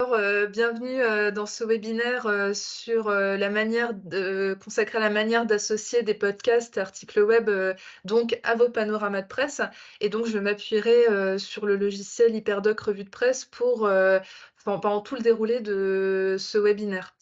d'abord, bienvenue, dans ce webinaire, sur, la manière consacré à la manière d'associer des podcasts, articles web, donc à vos panoramas de presse et donc je m'appuierai, sur le logiciel HyperDoc Revue de Presse pour, pendant tout le déroulé de ce webinaire.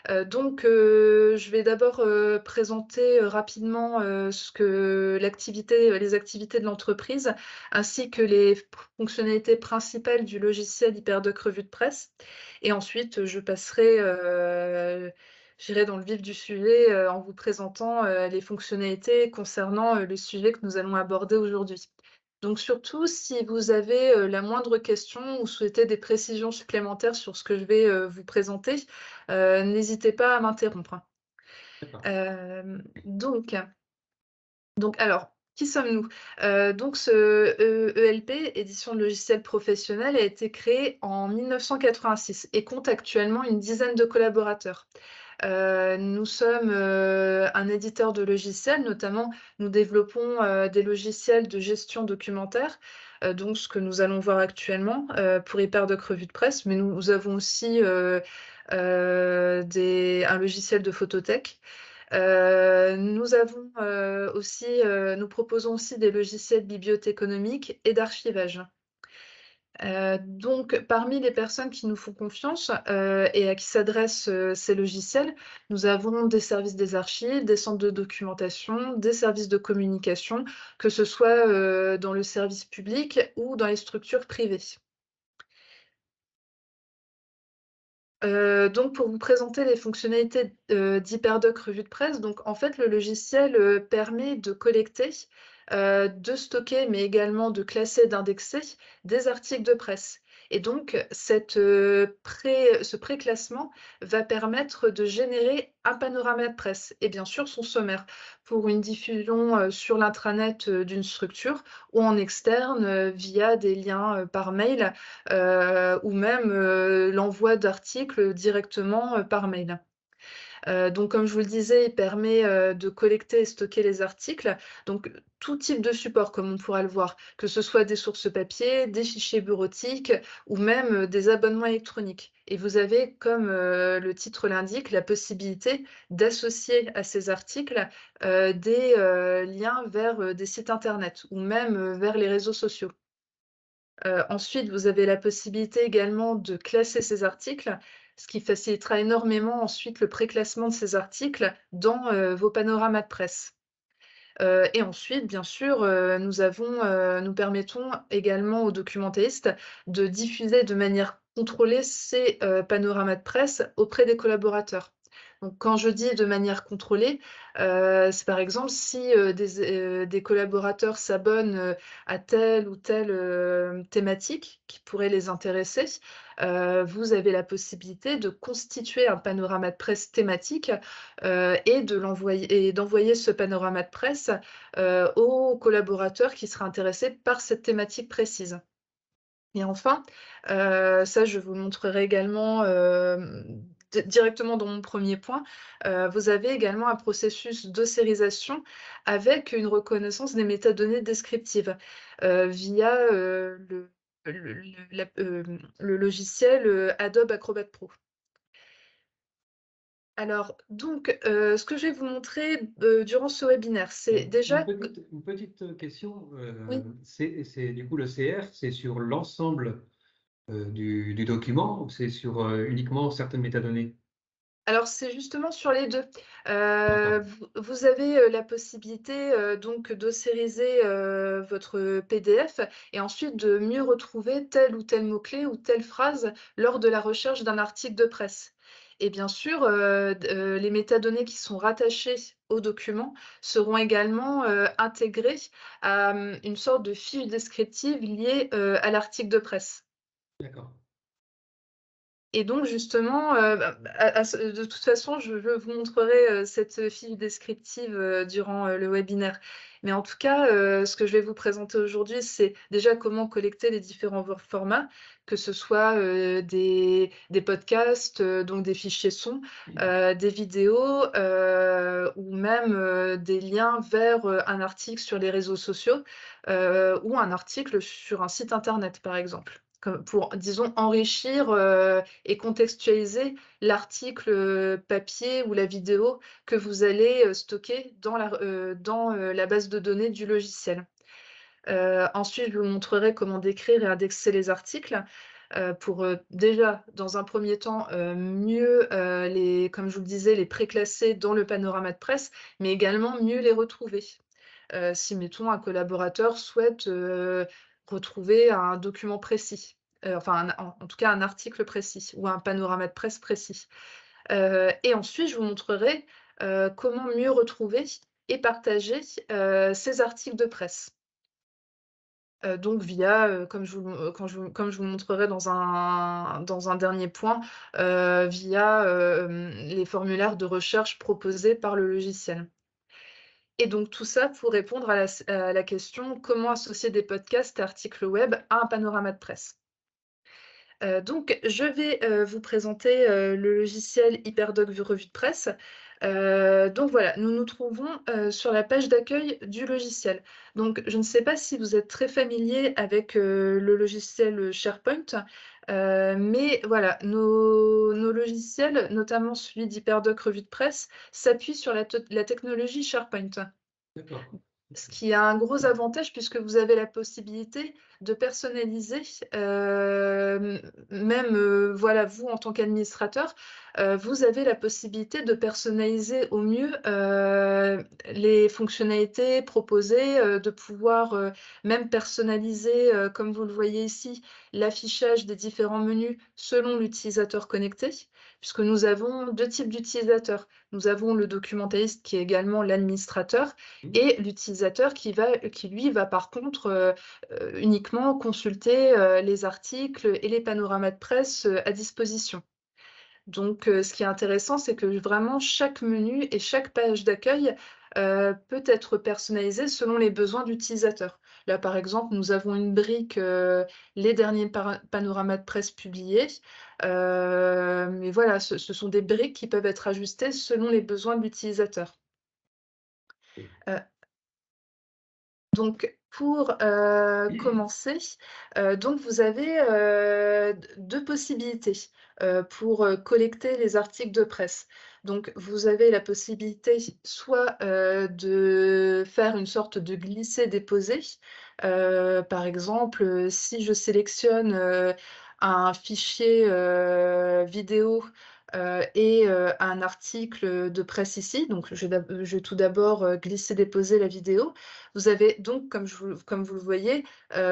Je vais d'abord, présenter, rapidement, les activités de l'entreprise, ainsi que les fonctionnalités principales du logiciel HyperDoc Revue de Presse et ensuite, j'irai dans le vif du sujet, en vous présentant, les fonctionnalités concernant, le sujet que nous allons aborder aujourd'hui. Donc surtout, si vous avez, la moindre question ou souhaitez des précisions supplémentaires sur ce que je vais, vous présenter, n'hésitez pas à m'interrompre, hein. D'accord. Alors, qui sommes-nous? Ce ELP, édition de logiciels professionnels, a été créé en 1986 et compte actuellement une dizaine de collaborateurs. Nous sommes, un éditeur de logiciels, notamment nous développons, des logiciels de gestion documentaire, donc ce que nous allons voir actuellement, pour HyperDoc Revue de Presse, mais nous avons aussi, un logiciel de photothèque. Nous proposons aussi des logiciels bibliothéconomiques et d'archivage. Parmi les personnes qui nous font confiance, et à qui s'adressent, ces logiciels, nous avons des services des archives, des centres de documentation, des services de communication, que ce soit, dans le service public ou dans les structures privées. Pour vous présenter les fonctionnalités, d'HyperDoc Revue de Presse, donc en fait, le logiciel, permet de collecter, de stocker, mais également de classer et d'indexer des articles de presse et donc ce préclassement va permettre de générer un panorama de presse et bien sûr son sommaire pour une diffusion, sur l'intranet, d'une structure ou en externe, via des liens, par mail ou même, l'envoi d'articles directement, par mail. Comme je vous le disais, il permet, de collecter et stocker les articles, donc tout type de support comme on pourra le voir, que ce soit des sources papier, des fichiers bureautiques ou même, des abonnements électroniques et vous avez, comme, le titre l'indique, la possibilité d'associer à ces articles, des, liens vers, des sites internet ou même, vers les réseaux sociaux. Ensuite, vous avez la possibilité également de classer ces articles, ce qui facilitera énormément ensuite le préclassement de ces articles dans, vos panoramas de presse. Et ensuite, bien sûr, nous permettons également aux documentéistes de diffuser de manière contrôlée ces, panoramas de presse auprès des collaborateurs. Donc quand je dis de manière contrôlée, c'est par exemple si, des collaborateurs s'abonnent, à telle ou telle, thématique qui pourrait les intéresser, vous avez la possibilité de constituer un panorama de presse thématique, et d'envoyer ce panorama de presse, aux collaborateurs qui seraient intéressés par cette thématique précise. Et enfin, ça je vous le montrerai également, directement dans mon premier point, vous avez également un processus de sérisation avec une reconnaissance des métadonnées descriptives, via, le logiciel, Adobe Acrobat Pro. Ce que je vais vous montrer, durant ce webinaire, c'est Une déjà petite question, oui. c'est du coup le CR, c'est sur l'ensemble, du document ou c'est sur, uniquement certaines métadonnées? Alors c'est justement sur les 2. D'accord, Vous avez, la possibilité, donc d'ausériser, votre PDF et ensuite de mieux retrouver tel ou tel mot-clé ou telle phrase lors de la recherche d'un article de presse. Et bien sûr, les métadonnées qui sont rattachées au document seront également, intégrées à, une sorte de fiche descriptive liée, à l'article de presse. d'accord. Et donc justement, de toute façon, je vous montrerai, cette fiche descriptive, durant, le webinaire. Mais en tout cas, ce que je vais vous présenter aujourd'hui, c'est déjà comment collecter les différents formats, que ce soit, des podcasts, donc des fichiers son, des vidéos, ou même, des liens vers, un article sur les réseaux sociaux, ou un article sur un site internet, par exemple. pour, disons, enrichir, et contextualiser l'article, papier ou la vidéo que vous allez, stocker dans la base de données du logiciel. Ensuite, je vous montrerai comment décrire et indexer les articles, pour, déjà, dans un premier temps, mieux, comme je vous le disais, les préclasser dans le panorama de presse, mais également mieux les retrouver. Si mettons un collaborateur souhaite, retrouver un document précis, enfin en tout cas un article précis ou un panorama de presse précis. Et ensuite je vous montrerai, comment mieux retrouver et partager, ces articles de presse. Donc via, comme je vous le montrerai dans un dernier point, via, les formulaires de recherche proposés par le logiciel. Et donc tout ça pour répondre à la question: «Comment associer des podcasts et articles web à un panorama de presse?» Donc je vais, vous présenter, le logiciel HyperDoc Revue de presse. Donc voilà, nous nous trouvons, sur la page d'accueil du logiciel. Donc je ne sais pas si vous êtes très familier avec, le logiciel, SharePoint, mais voilà, nos logiciels, notamment celui d'HyperDoc Revue de presse, s'appuient sur la technologie SharePoint. D'accord. Ce qui a un gros avantage puisque vous avez la possibilité de personnaliser, même, voilà, vous en tant qu'administrateur, vous avez la possibilité de personnaliser au mieux, les fonctionnalités proposées, de pouvoir, même personnaliser, comme vous le voyez ici, l'affichage des différents menus selon l'utilisateur connecté, puisque nous avons 2 types d'utilisateurs. Nous avons le documentaliste qui est également l'administrateur Mmh. et l'utilisateur qui lui va par contre, uniquement consulter, les articles et les panoramas de presse, à disposition. Donc, ce qui est intéressant, c'est que vraiment chaque menu et chaque page d'accueil, peut être personnalisé selon les besoins d'utilisateur. Là, par exemple, nous avons une brique, les derniers panoramas de presse publiés, mais voilà, ce sont des briques qui peuvent être ajustées selon les besoins de l'utilisateur. OK. Donc pour, commencer, donc vous avez, 2 possibilités, pour, collecter les articles de presse. Donc vous avez la possibilité soit, de faire une sorte de glisser-déposer. Par exemple, si je sélectionne, un fichier, vidéo, et un article, de presse ici, donc je vais tout d'abord, glisser-déposer la vidéo. Vous avez donc, comme vous le voyez,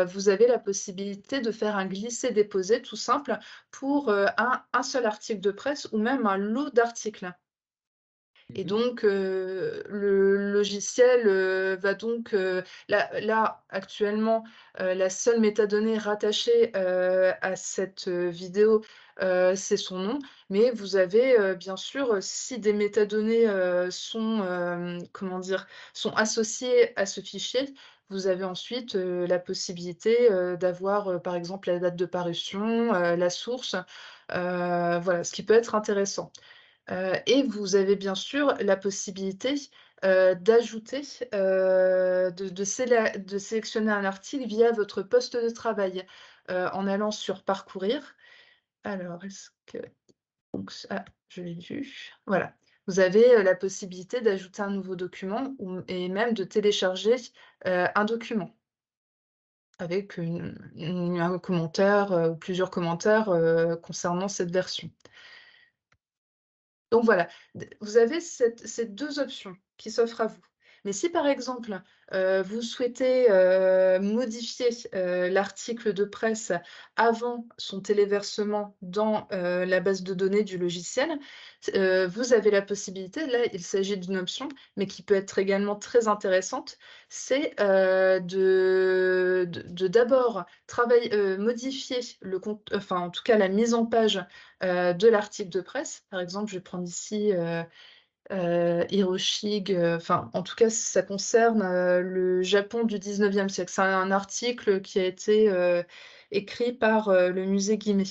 vous avez la possibilité de faire un glisser-déposer tout simple pour, un seul article de presse ou même un lot d'articles. Et Mmh. donc, le logiciel, va donc, là, actuellement, la seule métadonnée rattachée, à cette, vidéo, c'est son nom. Mais vous avez, bien sûr, si des métadonnées, sont, comment dire? Sont associées à ce fichier, vous avez ensuite, la possibilité, d'avoir, par exemple, la date de parution, la source, voilà, ce qui peut être intéressant. Et vous avez bien sûr la possibilité, d'ajouter, de sélectionner un article via votre poste de travail, en allant sur parcourir. Alors est-ce que donc je l'ai vu. Voilà. Vous avez, la possibilité d'ajouter un nouveau document et même de télécharger, un document avec un commentaire, ou plusieurs commentaires, concernant cette version. Donc voilà, vous avez ces 2 options qui s'offrent à vous. Mais si par exemple, vous souhaitez, modifier, l'article de presse avant son téléversement dans, la base de données du logiciel, vous avez la possibilité, là il s'agit d'une option, mais qui peut être également très intéressante, c'est, de d'abord modifier le cont enfin en tout cas la mise en page, de l'article de presse. Par exemple, je vais prendre ici, Hiroshige, enfin, en tout cas, ça concerne, le Japon du 19e siècle. C'est un article qui a été, écrit par le musée Guimet.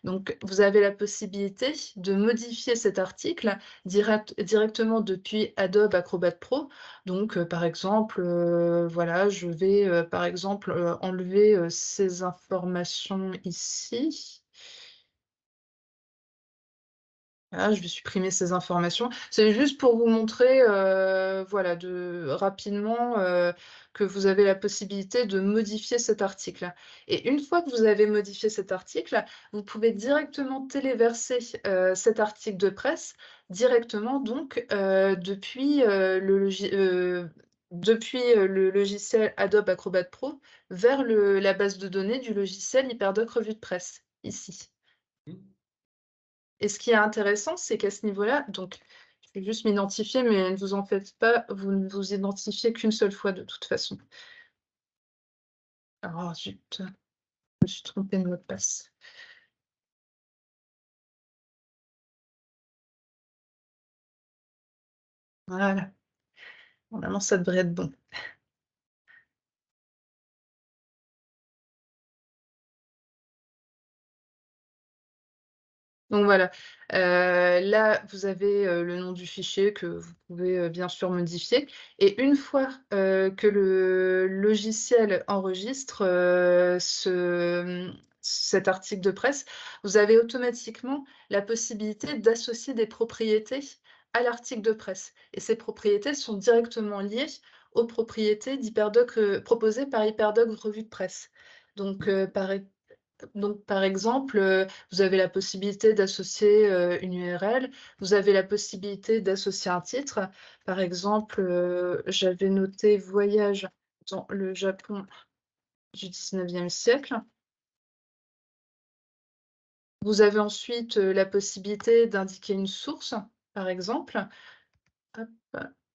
Donc, vous avez la possibilité de modifier cet article directement depuis Adobe Acrobat Pro. Donc, par exemple, voilà, je vais, par exemple, enlever ces informations ici. Voilà, je vais supprimer ces informations. C'est juste pour vous montrer, voilà, rapidement, que vous avez la possibilité de modifier cet article. Et une fois que vous avez modifié cet article, vous pouvez directement téléverser, cet article de presse directement donc, depuis le logiciel Adobe Acrobat Pro vers la base de données du logiciel HyperDoc Revue de Presse, ici. Mmh. Et ce qui est intéressant, c'est qu'à ce niveau-là, donc je vais juste m'identifier, mais ne vous en faites pas, vous ne vous identifiez qu'une seule fois de toute façon. Alors zut, je me suis trompée de mot de passe. Voilà, normalement ça devrait être bon. Donc voilà, là, vous avez, le nom du fichier que vous pouvez, bien sûr modifier et une fois, que le logiciel enregistre, cet article de presse, vous avez automatiquement la possibilité d'associer des propriétés à l'article de presse et ces propriétés sont directement liées aux propriétés d'HyperDoc, proposées par HyperDoc Revue de Presse. Donc, par exemple, vous avez la possibilité d'associer, une URL, vous avez la possibilité d'associer un titre. Par exemple, j'avais noté «Voyage dans le Japon du 19e siècle». Vous avez ensuite, la possibilité d'indiquer une source, par exemple. Hop,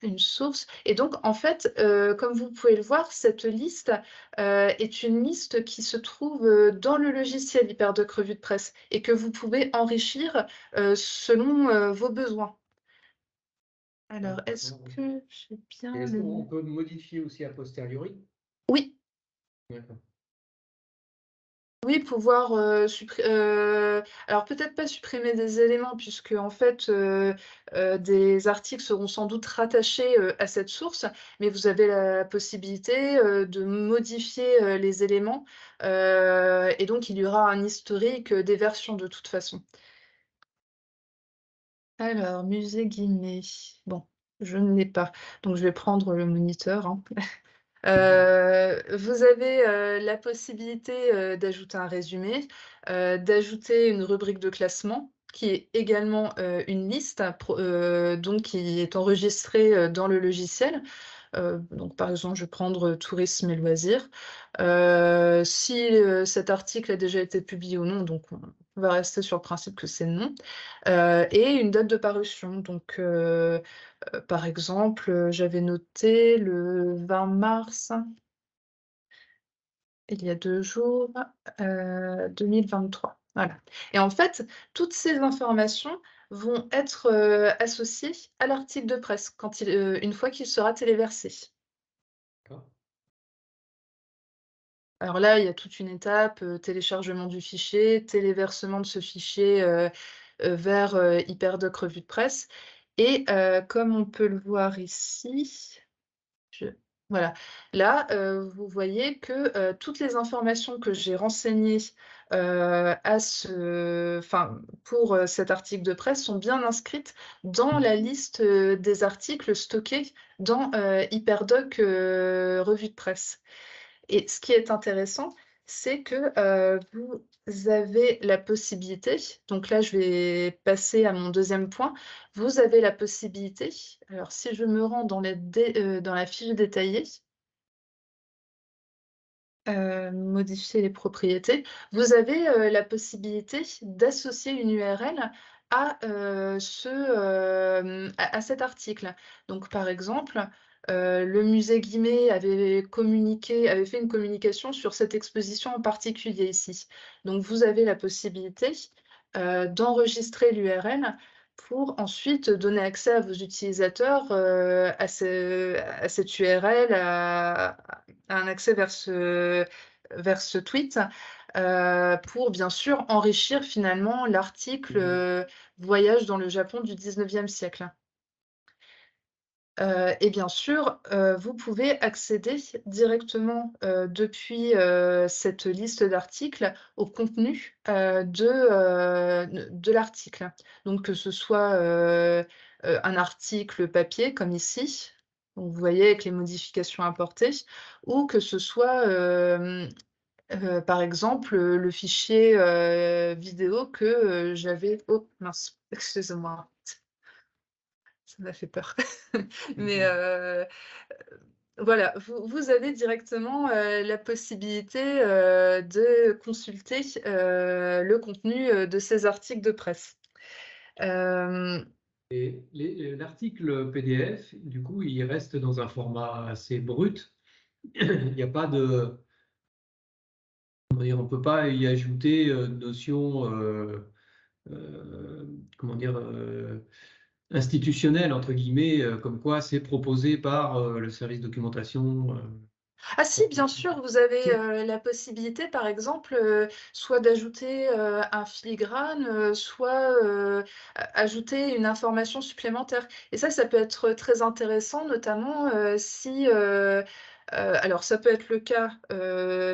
une source et donc en fait, comme vous pouvez le voir, cette liste, est une liste qui se trouve, dans le logiciel HyperDoc Revue de Presse et que vous pouvez enrichir, selon, vos besoins. Alors, est-ce D'accord. que j'ai Et bien est-ce le qu'on peut modifier aussi a posteriori? oui! D'accord. Oui, pouvoir, alors peut-être pas supprimer des éléments puisque en fait, des articles seront sans doute rattachés, à cette source, mais vous avez la possibilité, de modifier, les éléments, et donc il y aura un historique, des versions de toute façon. Alors, musée Guimet. Bon, je ne l'ai pas, donc je vais prendre le moniteur, hein. Vous avez, la possibilité, d'ajouter un résumé, d'ajouter une rubrique de classement qui est également, une liste donc qui est enregistrée, dans le logiciel. Donc par exemple, je vais prendre, tourisme et loisirs. Si, cet article a déjà été publié ou non, donc on va rester sur le principe que c'est non. Et une date de parution, donc par exemple, j'avais noté le 20 mars, il y a 2 jours, 2023. Voilà et en fait, toutes ces informations vont être, associées à l'article de presse quand une fois qu'il sera téléversé. D'accord. Alors là, il y a toute une étape, téléchargement du fichier, téléversement de ce fichier, vers, HyperDoc Revue de Presse et comme on peut le voir ici, je voilà. Là, vous voyez que, toutes les informations que j'ai renseignées, pour, cet article de presse sont bien inscrites dans la liste, des articles stockés dans, HyperDoc, Revue de Presse. Et ce qui est intéressant, c'est que, vous avez la possibilité donc là, je vais passer à mon deuxième point. Vous avez la possibilité alors si je me rends dans la fiche détaillée, modifier les propriétés, vous avez, la possibilité d'associer une URL à, à cet article. Donc par exemple, le musée Guimet avait fait une communication sur cette exposition en particulier ici. Donc vous avez la possibilité, d'enregistrer l'URL pour ensuite donner accès à vos utilisateurs, à cette URL, à un accès vers ce tweet. pour bien sûr enrichir finalement l'article, Mmh. Voyage dans le Japon du 19e siècle. Et bien sûr, vous pouvez accéder directement, depuis, cette liste d'articles au contenu, de l'article. Donc que ce soit, un article papier comme ici, donc vous voyez avec les modifications apportées, ou que ce soit, par exemple, le fichier, vidéo que, j'avais oh mince, excusez-moi, ça m'a fait peur. Mais, Mmh. voilà, vous avez directement, la possibilité, de consulter, le contenu, de ces articles de presse. Hem, Et l'article PDF, du coup, il reste dans un format assez brut. Il n'y a pas de, comment dire, on peut pas y ajouter, de notions, comment dire, «institutionnelles» entre guillemets, comme quoi c'est proposé par, le service documentation, ah si, bien sûr, vous avez, Si? la possibilité, par exemple, soit d'ajouter, un filigrane, soit, ajouter une information supplémentaire et ça peut être très intéressant, notamment, si, alors ça peut être le cas,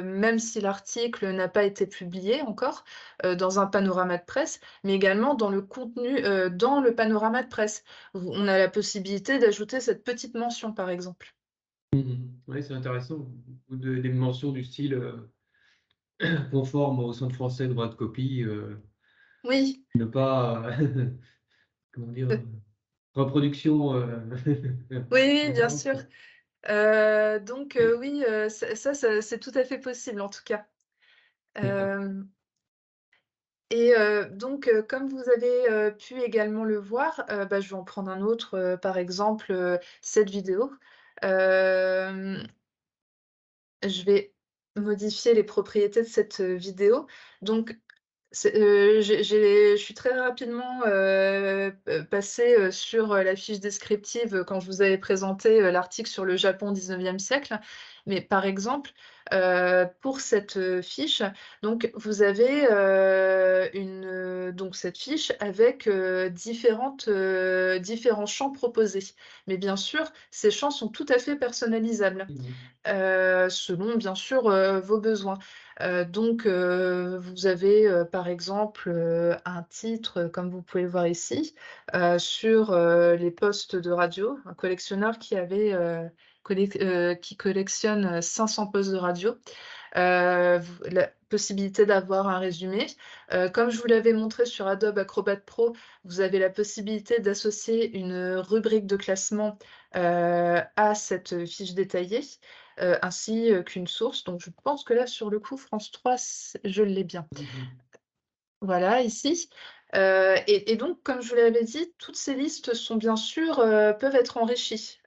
même si l'article n'a pas été publié encore, dans un panorama de presse, mais également dans le contenu, dans le panorama de presse. On a la possibilité d'ajouter cette petite mention, par exemple. Mmh. Ouais, c'est intéressant. Ou des mentions du style, conforme au Centre français droit de copie, Oui. ne pas, comment dire? Reproduction, Oui, oui, bien violente. sûr. Donc oui, ça c'est tout à fait possible en tout cas. D'accord. Hem et donc comme vous avez, pu également le voir, bah, je vais en prendre un autre, par exemple, cette vidéo. Hem, je vais modifier les propriétés de cette, vidéo. Donc c'est, je suis très rapidement, passée, sur, la fiche descriptive, quand je vous avais présenté, l'article sur le Japon au 19e siècle. Mais par exemple, pour cette, fiche, donc vous avez, donc cette fiche avec, différents champs proposés. Mais bien sûr, ces champs sont tout à fait personnalisables Mmh. selon bien sûr, vos besoins. Donc vous avez, par exemple, un titre, comme vous pouvez le voir ici, sur, les postes de radio, un collectionneur qui collectionne, 500 postes de radio. V La possibilité d'avoir un résumé. Comme je vous l'avais montré sur Adobe Acrobat Pro, vous avez la possibilité d'associer une rubrique de classement, à cette fiche détaillée, ainsi, qu'une source. Donc je pense que là, sur le coup, France 3, je l'ai bien. Mmh. Voilà, ici. Et donc, comme je vous l'avais dit, toutes ces listes sont bien sûr, peuvent être enrichies.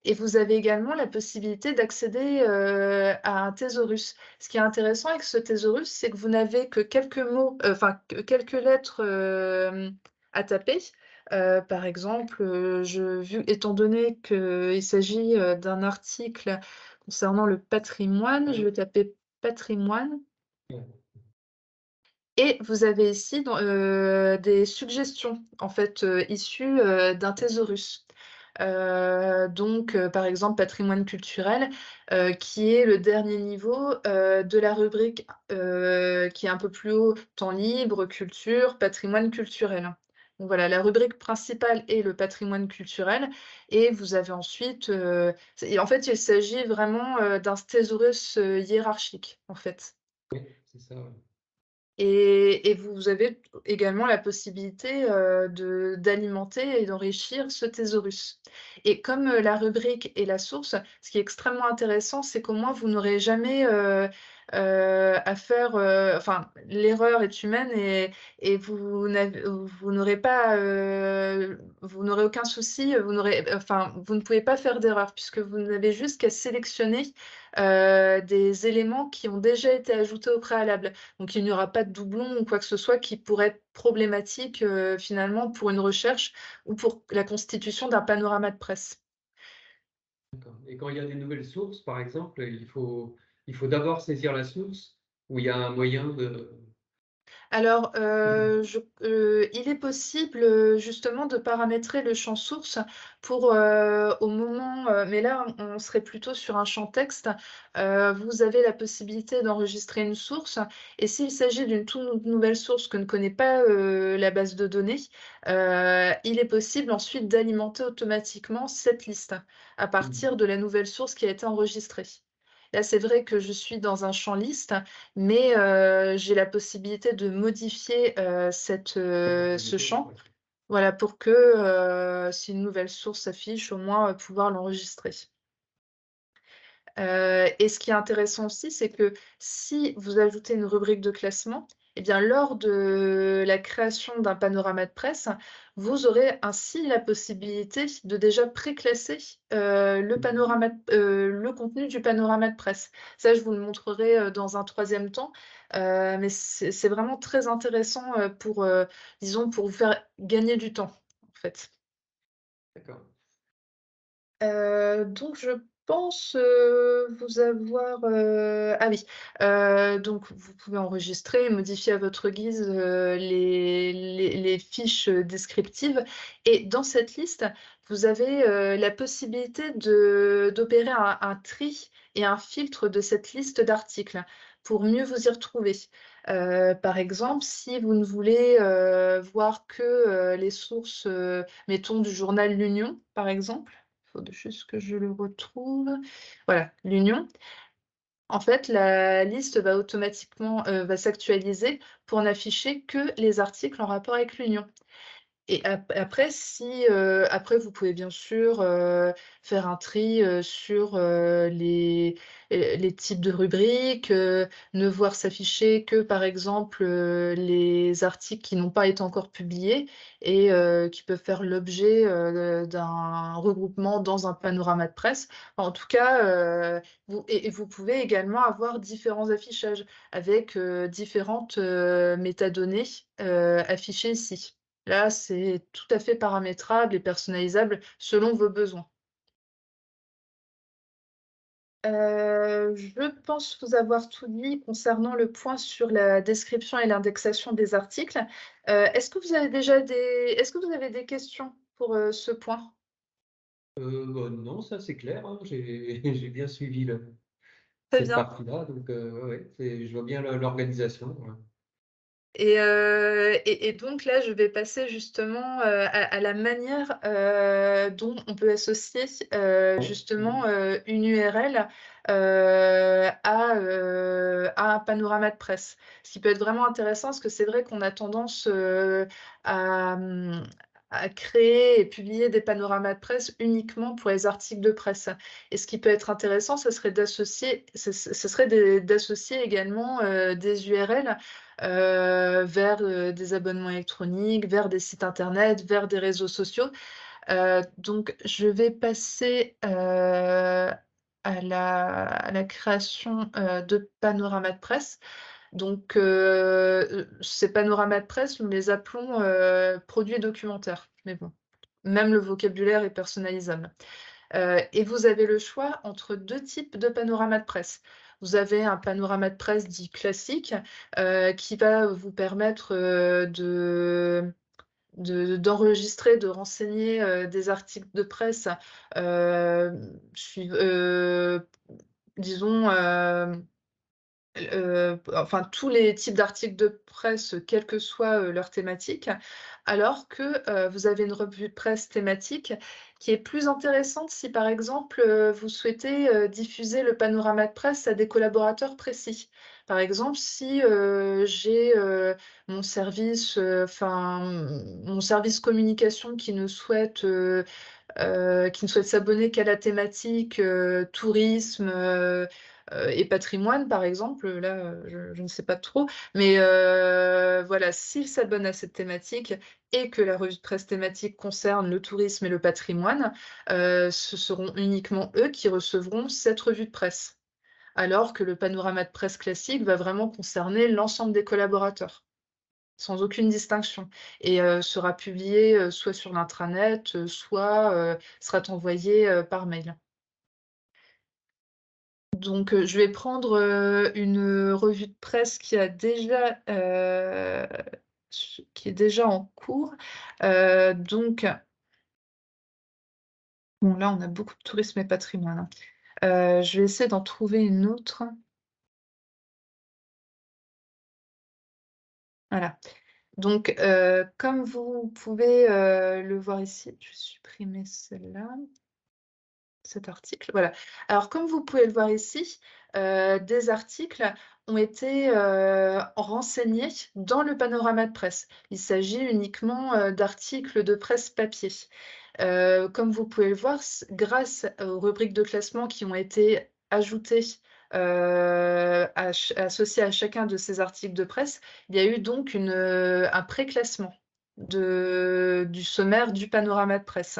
Et vous avez également la possibilité d'accéder, à un thésaurus. Ce qui est intéressant avec ce thésaurus, c'est que vous n'avez que quelques mots, enfin que quelques lettres, à taper. Par exemple, étant donné qu'il s'agit, d'un article concernant le patrimoine, je vais taper patrimoine Ouais. et vous avez ici des suggestions en fait, issues, d'un thésaurus. Donc, par exemple, patrimoine culturel, qui est le dernier niveau, de la rubrique, qui est un peu plus haut, temps libre, culture, patrimoine culturel. Donc voilà, la rubrique principale est le patrimoine culturel et vous avez ensuite, en fait, il s'agit vraiment, d'un thésaurus, hiérarchique, en fait. Oui, c'est ça, ouais. Et vous avez également la possibilité, d'alimenter et d'enrichir ce thésaurus. Et comme, la rubrique est la source, ce qui est extrêmement intéressant, c'est qu'au moins vous n'aurez jamais, à faire, enfin l'erreur est humaine et vous n'aurez pas, vous n'aurez aucun souci, vous ne pouvez pas faire d'erreur puisque vous n'avez juste qu'à sélectionner, des éléments qui ont déjà été ajoutés au préalable. Donc il n'y aura pas de doublons ou quoi que ce soit qui pourrait être problématique, finalement pour une recherche ou pour la constitution d'un panorama de presse. D'accord. Et quand il y a des nouvelles sources, par exemple, il faut d'abord saisir la source Où il y a un moyen de... Alors, il est possible, justement de paramétrer le champ source pour, au moment, mais là, on serait plutôt sur un champ texte. Vous avez la possibilité d'enregistrer une source et s'il s'agit d'une toute nouvelle source que ne connaît pas, la base de données, il est possible ensuite d'alimenter automatiquement cette liste à partir de la nouvelle source qui a été enregistrée. Là, c'est vrai que je suis dans un champ liste, mais j'ai la possibilité de modifier, ce champ, voilà, pour que, si une nouvelle source s'affiche, au moins, pouvoir l'enregistrer. Et ce qui est intéressant aussi, c'est que si vous ajoutez une rubrique de classement, eh bien, lors de la création d'un panorama de presse, vous aurez ainsi la possibilité de déjà préclasser, le contenu du panorama de presse. Ça, je vous le montrerai, dans un troisième temps, mais c'est vraiment très intéressant, pour, disons, pour vous faire gagner du temps, en fait. D'accord. Donc je pense, vous avoir, ah oui, donc vous pouvez enregistrer, modifier à votre guise, les fiches, descriptives et dans cette liste, vous avez, la possibilité d'opérer un tri et un filtre de cette liste d'articles pour mieux vous y retrouver. Par exemple, si vous ne voulez, voir que, les sources, mettons du journal L'Union, par exemple, faut juste que je le retrouve. Voilà, l'union. En fait, la liste va automatiquement, va s'actualiser pour n'afficher que les articles en rapport avec l'union. Et après si, après vous pouvez bien sûr, faire un tri, sur, les types de rubriques, ne voir s'afficher que par exemple, les articles qui n'ont pas été encore publiés et qui peuvent faire l'objet, d'un regroupement dans un panorama de presse. En tout cas, et vous pouvez également avoir différents affichages avec, différentes, métadonnées, affichées ici. Là, c'est tout à fait paramétrable et personnalisable selon vos besoins. Je pense vous avoir tout dit concernant le point sur la description et l'indexation des articles. Est-ce que vous avez des questions pour, ce point? Bah, non, ça c'est clair, hein. J'ai j'ai bien suivi Très cette bien. partie-là, donc ouais, ouais, je vois bien l'organisation. Ouais. Et donc là, je vais passer justement, à la manière, dont on peut associer, justement, une URL, à un panorama de presse. Ce qui peut être vraiment intéressant parce que c'est vrai qu'on a tendance, à créer et publier des panoramas de presse uniquement pour les articles de presse. Et ce qui peut être intéressant, d'associer également, des URL vers, des abonnements électroniques, vers des sites internet, vers des réseaux sociaux. Donc je vais passer, à la création, de panoramas de presse. Donc, ces panoramas de presse, nous les appelons, produits documentaires. Mais bon, même le vocabulaire est personnalisable. Et vous avez le choix entre 2 types de panoramas de presse. Vous avez un panorama de presse dit classique, qui va vous permettre, d'enregistrer, de renseigner, des articles de presse, disons, enfin tous les types d'articles de presse, quelle que soit, leur thématique. Alors que, vous avez une revue de presse thématique qui est plus intéressante si, par exemple, vous souhaitez, diffuser le panorama de presse à des collaborateurs précis. Par exemple, si, j'ai, mon service, mon service communication qui ne souhaite s'abonner qu'à la thématique, tourisme, et patrimoine, par exemple, là, je ne sais pas trop, mais voilà, s'ils s'abonnent à cette thématique et que la revue de presse thématique concerne le tourisme et le patrimoine, ce seront uniquement eux qui recevront cette revue de presse. Alors que le panorama de presse classique va vraiment concerner l'ensemble des collaborateurs, sans aucune distinction et sera publié, soit sur l'intranet, soit, sera envoyé, par mail. Donc, je vais prendre, une revue de presse qui a déjà, qui est déjà en cours. Donc bon, là, on a beaucoup de tourisme et patrimoine, hein. Je vais essayer d'en trouver une autre. Voilà. Donc, comme vous pouvez, le voir ici, je vais supprimer celle-là. Cet article, voilà. Alors comme vous pouvez le voir ici, des articles ont été, renseignés dans le panorama de presse. Il s'agit uniquement, d'articles de presse papier. Comme vous pouvez le voir, grâce aux rubriques de classement qui ont été ajoutées, associées à chacun de ces articles de presse, il y a eu donc un préclassement du sommaire du panorama de presse.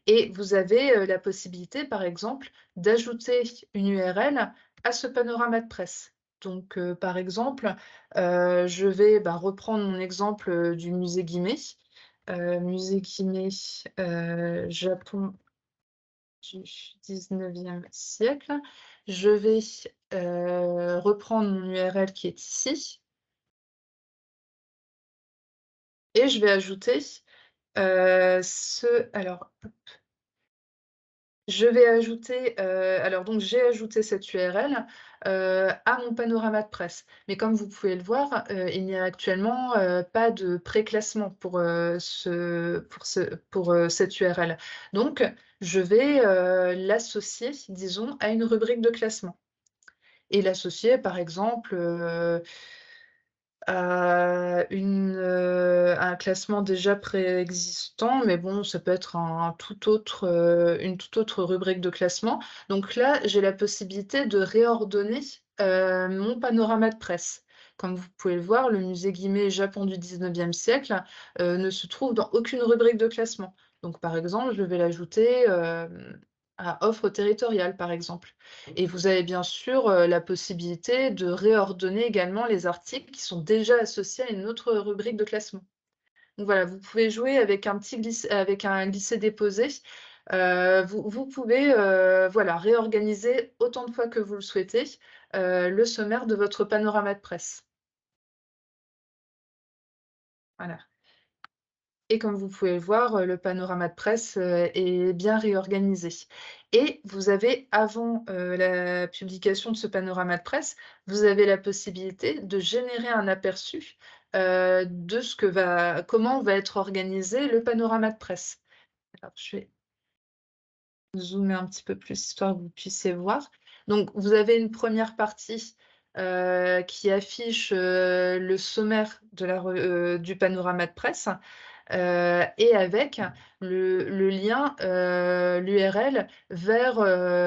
Et vous avez, la possibilité, par exemple, d'ajouter une URL à ce panorama de presse. Donc, par exemple, je vais, reprendre mon exemple, du musée Guimet. Musée Guimet, Japon du 19e siècle. Je vais, reprendre mon URL qui est ici et je vais ajouter, alors je vais ajouter, alors donc j'ai ajouté cette URL, à mon panorama de presse. Mais comme vous pouvez le voir, il n'y a actuellement, pas de préclassement pour cette URL. Donc je vais, l'associer, disons, à une rubrique de classement et l'associer par exemple, à un classement déjà préexistant, mais bon, ça peut être une toute autre rubrique de classement. Donc là, j'ai la possibilité de réordonner, mon panorama de presse. Comme vous pouvez le voir, le musée Guimet Japon du 19e siècle, ne se trouve dans aucune rubrique de classement. Donc par exemple, je vais l'ajouter, à offre territoriale, par exemple. Et vous avez bien sûr, la possibilité de réordonner également les articles qui sont déjà associés à une autre rubrique de classement. Donc voilà, vous pouvez jouer avec un glisser-déposer. Vous pouvez, voilà, réorganiser autant de fois que vous le souhaitez, le sommaire de votre panorama de presse. Voilà. Et comme vous pouvez le voir, le panorama de presse, est bien réorganisé. Et vous avez avant, la publication de ce panorama de presse, vous avez la possibilité de générer un aperçu, de comment va être organisé le panorama de presse. Alors je vais zoomer un petit peu plus histoire que vous puissiez voir. Donc vous avez une première partie, qui affiche, le sommaire du panorama de presse. Et avec le lien, l'URL vers,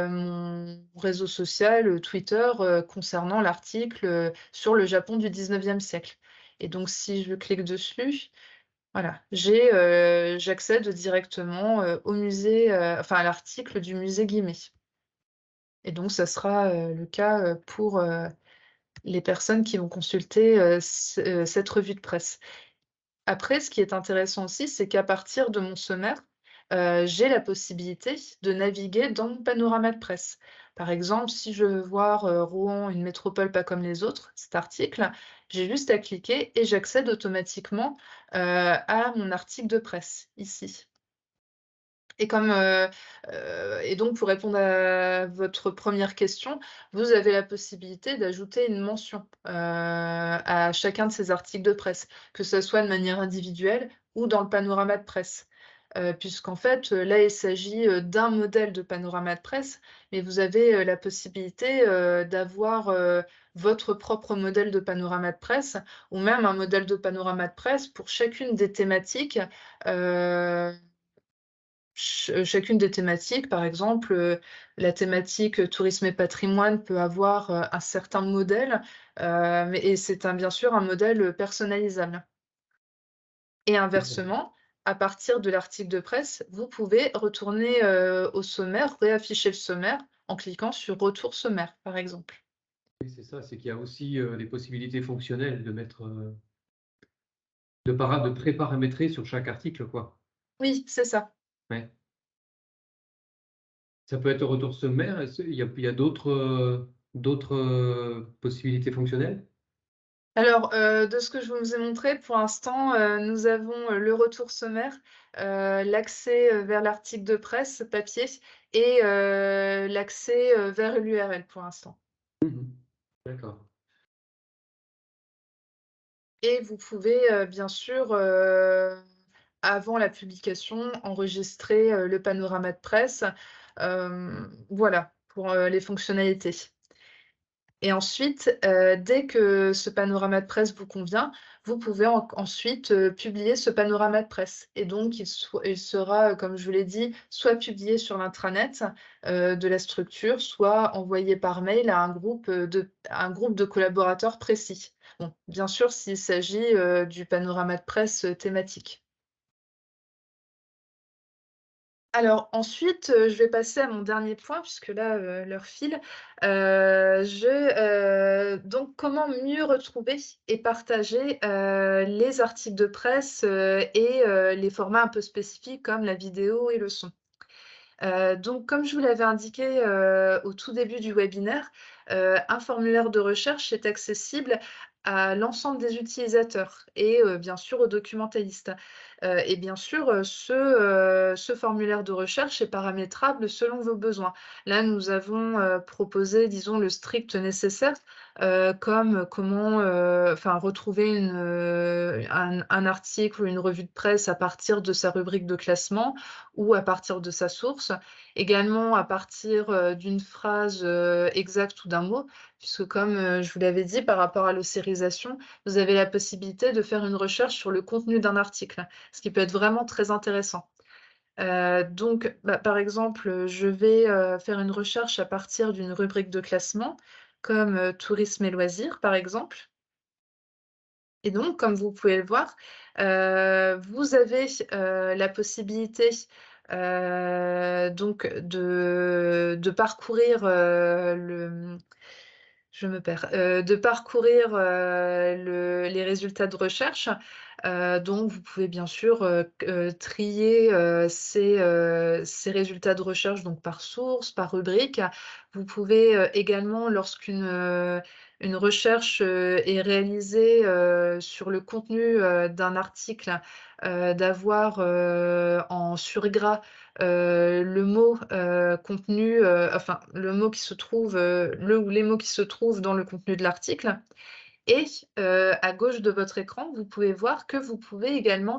mon réseau social, Twitter, concernant l'article, sur le Japon du 19e siècle. Et donc si je clique dessus, voilà, j'accède directement, au musée, enfin à l'article du musée Guimet. Et donc ça sera, le cas, pour, les personnes qui vont consulter, cette revue de presse. Après, ce qui est intéressant aussi, c'est qu'à partir de mon sommaire, j'ai la possibilité de naviguer dans mon panorama de presse. Par exemple, si je veux voir, Rouen, une métropole pas comme les autres, cet article, j'ai juste à cliquer et j'accède automatiquement, à mon article de presse, ici. Et donc pour répondre à votre première question, vous avez la possibilité d'ajouter une mention, à chacun de ces articles de presse, que ce soit de manière individuelle ou dans le panorama de presse. Puisqu'en fait, là, il s'agit, d'un modèle de panorama de presse, mais vous avez, la possibilité, d'avoir, votre propre modèle de panorama de presse ou même un modèle de panorama de presse pour chacune des thématiques, chacune des thématiques, par exemple, la thématique, tourisme et patrimoine peut avoir, un certain modèle, et c'est bien sûr un modèle, personnalisable. Et inversement, à partir de l'article de presse, vous pouvez retourner, au sommaire, réafficher le sommaire en cliquant sur «Retour sommaire», par exemple. Oui, c'est ça, c'est qu'il y a aussi, des possibilités fonctionnelles de mettre, de pré-paramétrer sur chaque article, quoi. Oui, c'est ça. Ouais. Ça peut être au retour sommaire. Il y a d'autres possibilités fonctionnelles? Alors, de ce que je vous ai montré, pour l'instant, nous avons, le retour sommaire, l'accès, vers l'article de presse papier et l'accès, vers l'URL pour l'instant. Mmh. D'accord. Et vous pouvez, bien sûr, avant la publication, enregistrer, le panorama de presse, voilà, pour, les fonctionnalités. Et ensuite, dès que ce panorama de presse vous convient, vous pouvez ensuite, publier ce panorama de presse et donc il sera, comme je vous l'ai dit, soit publié sur l'intranet, de la structure, soit envoyé par mail à un groupe de collaborateurs précis. Bon, bien sûr, s'il s'agit, du panorama de presse, thématique. Alors ensuite, je vais passer à mon dernier point puisque là, l'heure file. Donc comment mieux retrouver et partager, les articles de presse, et les formats un peu spécifiques comme la vidéo et le son. Donc comme je vous l'avais indiqué, au tout début du webinaire, un formulaire de recherche est accessible à l'ensemble des utilisateurs et bien sûr aux documentalistes. Et bien sûr, ce formulaire de recherche est paramétrable selon vos besoins. Là, nous avons, proposé, disons, le strict nécessaire, comme comment, enfin retrouver un article ou une revue de presse à partir de sa rubrique de classement ou à partir de sa source. Également à partir, d'une phrase, exacte ou d'un mot, puisque comme, je vous l'avais dit par rapport à l'ossérisation, vous avez la possibilité de faire une recherche sur le contenu d'un article, ce qui peut être vraiment très intéressant. Donc, bah, par exemple, je vais, faire une recherche à partir d'une rubrique de classement comme, tourisme et loisirs, par exemple. Et donc, comme vous pouvez le voir, vous avez, la possibilité, donc de parcourir, je me perds, de parcourir, les résultats de recherche. Donc vous pouvez bien sûr, trier, ces résultats de recherche donc par source, par rubrique. Vous pouvez, également une recherche, est réalisée, sur le contenu, d'un article, d'avoir, en surgras, le mot, contenu, enfin le mot qui se trouve, le ou les mots qui se trouvent dans le contenu de l'article et à gauche de votre écran, vous pouvez voir que vous pouvez également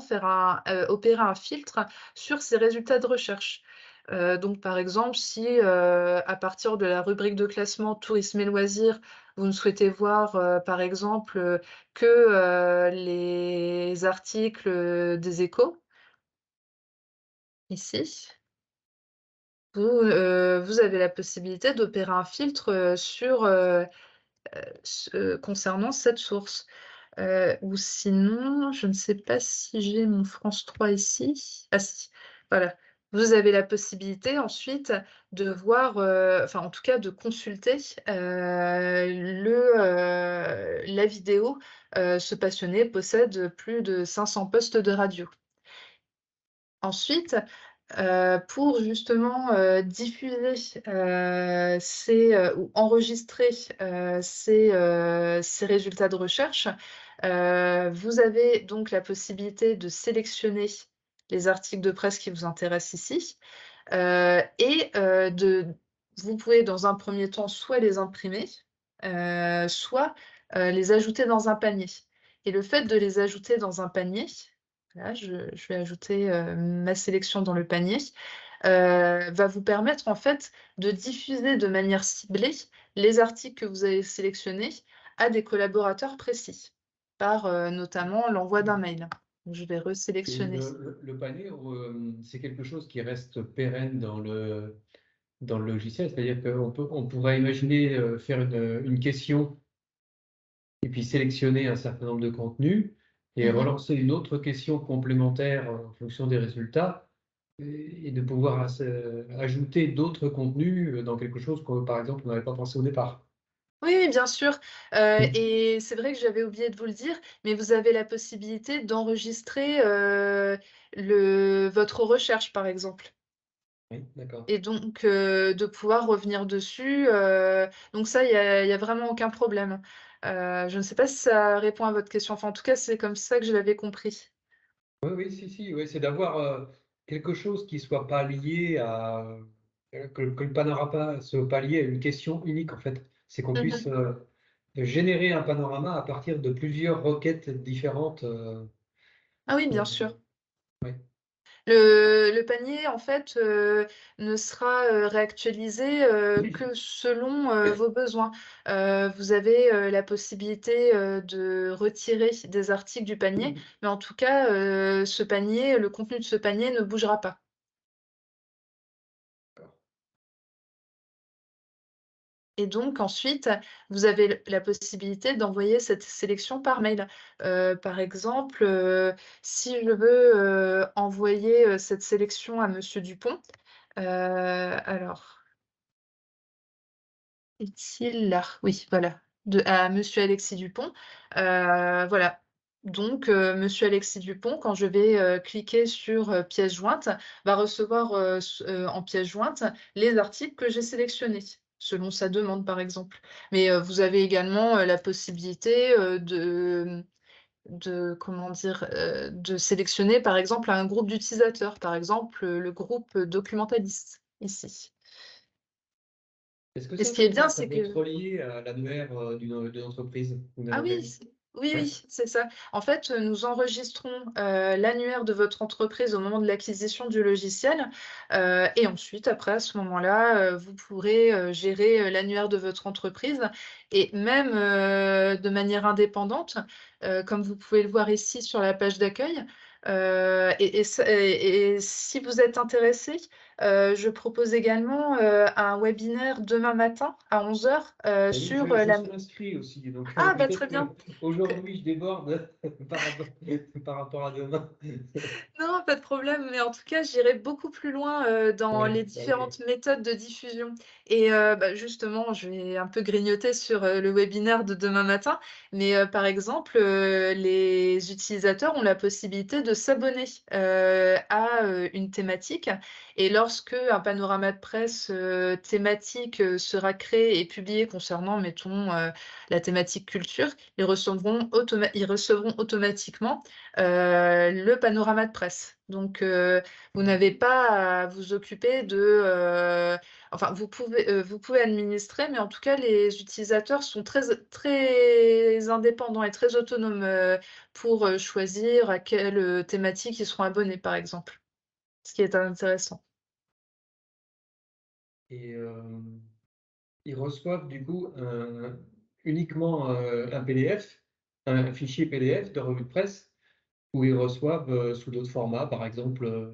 opérer un filtre sur ces résultats de recherche. Donc par exemple, si, à partir de la rubrique de classement tourisme et loisirs, vous ne souhaitez voir, par exemple, que, les articles, des Échos, ici. Vous avez la possibilité d'opérer un filtre, concernant cette source. Ou sinon, je ne sais pas si j'ai mon France 3 ici. Ah si, voilà. Vous avez la possibilité ensuite de voir, enfin en tout cas de consulter, la vidéo. Ce passionné possède plus de 500 postes de radio. Ensuite, pour justement, diffuser, ou enregistrer, ces résultats de recherche, vous avez donc la possibilité de sélectionner les articles de presse qui vous intéressent ici, et vous pouvez dans un premier temps soit les imprimer, soit, les ajouter dans un panier et le fait de les ajouter dans un panier, là je vais ajouter, ma sélection dans le panier, va vous permettre en fait de diffuser de manière ciblée les articles que vous avez sélectionnés à des collaborateurs précis, par, notamment l'envoi d'un mail. Donc je vais Et resélectionner. le panier, c'est quelque chose qui reste pérenne dans le logiciel, c'est-à-dire on pourrait imaginer faire une question et puis sélectionner un certain nombre de contenus et Mmh. relancer une autre question complémentaire en fonction des résultats et de pouvoir ajouter d'autres contenus dans quelque chose que, par exemple, on n'avait pas pensé au départ. Oui, oui, bien sûr, Mm. et c'est vrai que j'avais oublié de vous le dire, mais vous avez la possibilité d'enregistrer, votre recherche, par exemple. Oui, d'accord. et donc de pouvoir revenir dessus, donc ça, il y a vraiment aucun problème. Je ne sais pas si ça répond à votre question. Enfin, en tout cas, c'est comme ça que je l'avais compris. Oui, oui, si, si, oui, c'est d'avoir quelque chose qui soit pas lié à que le panorama soit pas lié à une question unique en fait. C'est qu'on puisse Mmh. générer un panorama à partir de plusieurs requêtes différentes. Ah oui, bien Euh, sûr. ouais. Le panier, en fait, ne sera, réactualisé, que selon, vos besoins. Vous avez, la possibilité, de retirer des articles du panier, mais en tout cas, ce panier le contenu de ce panier ne bougera pas. Et donc ensuite, vous avez la possibilité d'envoyer cette sélection par mail. Par exemple, si je veux, envoyer, cette sélection à monsieur Dupont, alors est-il là? Oui, voilà, à monsieur Alexis Dupont. Voilà, donc monsieur Alexis Dupont, quand je vais, cliquer sur, pièce jointe, va recevoir, en pièce jointe les articles que j'ai sélectionnés, selon sa demande, par exemple. Mais vous avez également, la possibilité, de comment dire? De sélectionner, par exemple, un groupe d'utilisateurs, par exemple, le groupe documentaliste, ici. Est-ce que Et ce qui est bien, ça c'est peut être que relié à l'annuaire d'une entreprise ou d'un ah oui, organisme? oui, Ouais. oui, c'est ça. En fait, nous enregistrons, l'annuaire de votre entreprise au moment de l'acquisition du logiciel, et ensuite, après, à ce moment-là, vous pourrez, gérer, l'annuaire de votre entreprise et même, de manière indépendante, comme vous pouvez le voir ici sur la page d'accueil, et si vous êtes intéressé, je propose également, un webinaire demain matin à 11:00, Et oui, sur, je la suis inscrit aussi, donc ah bah, peut-être très bien. que aujourd'hui je déborde par rapport, par rapport à demain. Non, pas de problème, mais en tout cas, j'irai beaucoup plus loin, dans Ouais, les ok. différentes méthodes de diffusion et bah, justement, je vais un peu grignoter sur, le webinaire de demain matin, mais par exemple, les utilisateurs ont la possibilité de s'abonner, à, une thématique et lorsque un panorama de presse, thématique, sera créé et publié concernant, mettons, la thématique culture, ils recevront automatiquement le panorama de presse. Donc, vous n'avez pas à vous occuper de, enfin, vous pouvez administrer, mais en tout cas, les utilisateurs sont très indépendants et très autonomes, pour, choisir à quelle, thématique ils seront abonnés, par exemple, ce qui est intéressant. Et ils reçoivent du coup uniquement un PDF, un fichier PDF de revue de presse, ou ils reçoivent sous d'autres formats, par exemple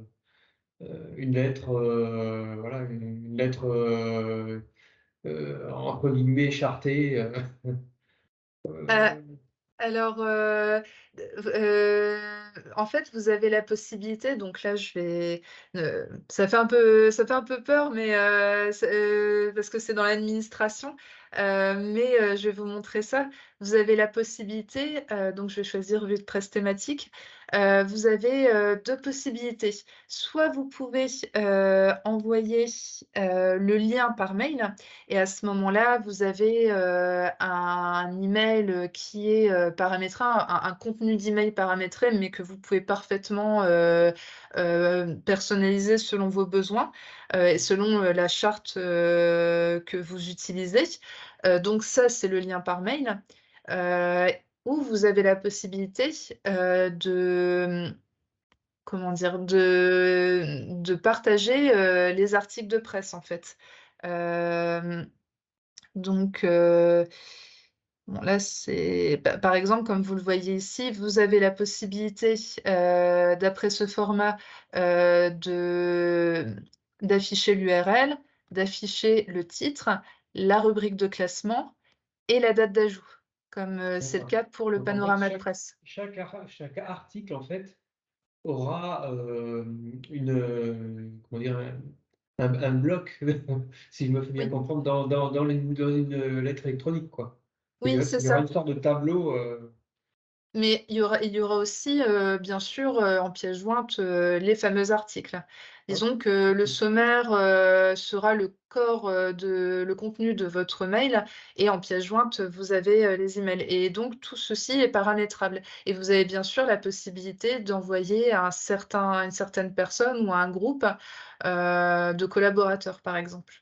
une lettre, voilà, une lettre entre guillemets chartée. Heu Euh, Alors, en fait, vous avez la possibilité donc là, je vais, ça fait un peu peur, mais parce que c'est dans l'administration, mais je vais vous montrer ça. Vous avez la possibilité, donc je vais choisir revue de presse thématique. Vous avez, 2 possibilités. Soit vous pouvez, envoyer, le lien par mail et à ce moment-là, vous avez, un email, qui est, paramétré, un contenu d'email paramétré, mais que vous pouvez parfaitement, personnaliser selon vos besoins, et selon, la charte, que vous utilisez. Donc ça, c'est le lien par mail, heu, ou vous avez la possibilité, comment dire? De partager, les articles de presse, en fait. Hem donc, bon là c'est par exemple, comme vous le voyez ici, vous avez la possibilité, d'après ce format, d'afficher l'URL, d'afficher le titre, la rubrique de classement et la date d'ajout, comme, c'est le D'accord. cas pour le Donc en fait, panorama de presse. chaque article en fait aura une comment dire un bloc, si je me fais bien Oui, comprendre, dans une lettre électronique, quoi. oui, c'est Il y aura ça. une sorte de tableau. Mais il y aura aussi, bien sûr, en pièce jointe, les fameux articles. Ah, Disons que le OK. sommaire, sera le corps, de le contenu de votre mail et en pièce jointe, vous avez, les emails et donc tout ceci est paramétrable et vous avez bien sûr la possibilité d'envoyer à une certaine personne ou à un groupe, de collaborateurs, par exemple.